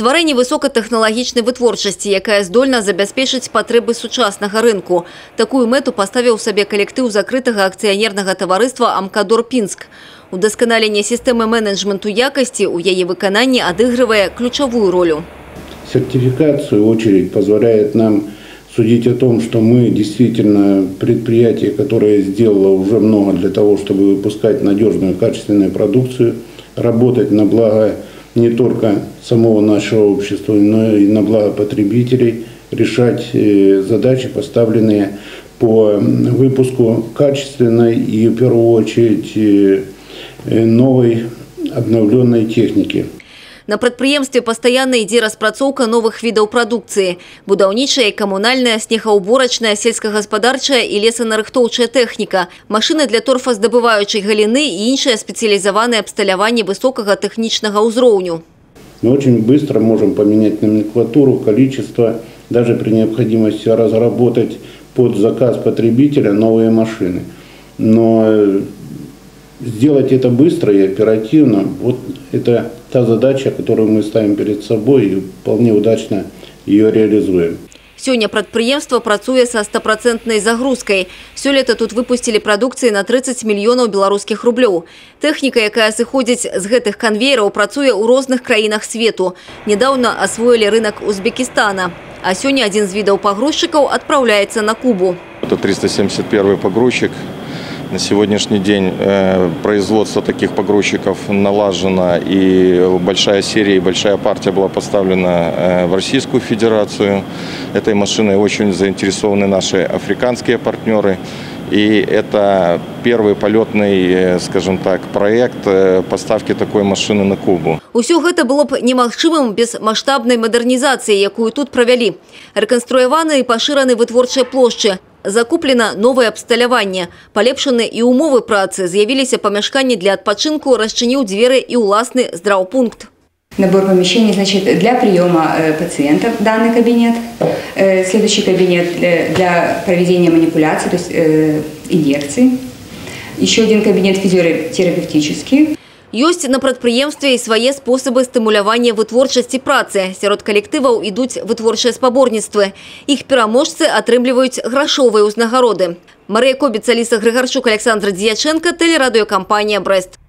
Стварэнне высокатэхналагічнай вытворчасці, якая здольна забяспечыць патрэбы сучаснага рынку. Такую мэту паставіў сабе калектыў закрытага акцыянернага таварыства «Амкадор Пінск». Удасканаленне сістэмы менеджменту якасці ў яе выкананні адыгрывае ключавую ролю. Сертификация, в свою очередь, позволяет нам судить о том, что мы действительно предприятие, которое сделало уже много для того, чтобы выпускать надежную, качественную продукцию, работать на благо не только самого нашего общества, но и на благо потребителей, решать задачи, поставленные по выпуску качественной и, в первую очередь, новой обновленной техники. На прадпрыемстве пастаянна ідзе распрацоўка новых відаў прадукцыі. Будаўнічая і камунальная, снегаўборачная, сельскагаспадарчая і лесанарыхтоўчая тэхніка, машины для торфаздабываючай галіны і іншае спецыялізаванае абсталяванне высокага тэхнічнага ўзроўню. Мы очень быстро можем поменять номенклатуру, количество, даже при необходимости разработать под заказ потребителя новые машины. Но сделать это быстро и оперативно, вот это та задача, которую мы ставим перед собой и вполне удачно ее реализуем. Сёння прадпрыемства працуе са 100% загрузкай. Сёлета тут выпусцілі прадукцыі на 30 мільёнаў беларускіх рублёў. Тэхніка, якая сыходзіць з гэтых канвеераў, працуе ў розных краінах свету. Недаўна асвоілі рынок Узбекістана. А сёння адзін з відаў пагрузчыкаў адпраўляецца на Кубу. Это 371 погрузчик. На сегодняшний день производство таких погрузчиков налажено, и большая серия и большая партия была поставлена в Российскую Федерацию. Этой машиной очень заинтересованы наши африканские партнеры. И это первый полетный, скажем так, проект поставки такой машины на Кубу. Усё гэта было б немагчымым без маштабнай мадэрнізацыі, якую тут правялі. Рэканструяваны і пашыраны вытворчыя плошчы. Закуплено новое абсталяванне. Палепшаны і умовы працы. З'явіліся памяшканні для адпачынку, расчыніў дзверы і ўласны здраўпункт. Набор помещений, значит, для приема пациентов данный кабинет. Следующий кабинет для проведения манипуляций, то есть инъекций. Еще один кабинет физиотерапевтический. Ёсць на прадпрыемстве і свае спосабы стымулявання вытворчасці працы. Сярод калектываў ідуць вытворчыя спаборніцтвы. Іх пераможцы атрымліваюць грашовыя ўзнагароды. Марыя Кобіц, Аліса Грыгарчук, Александр Дзяченко, телерадиокомпания «Брест».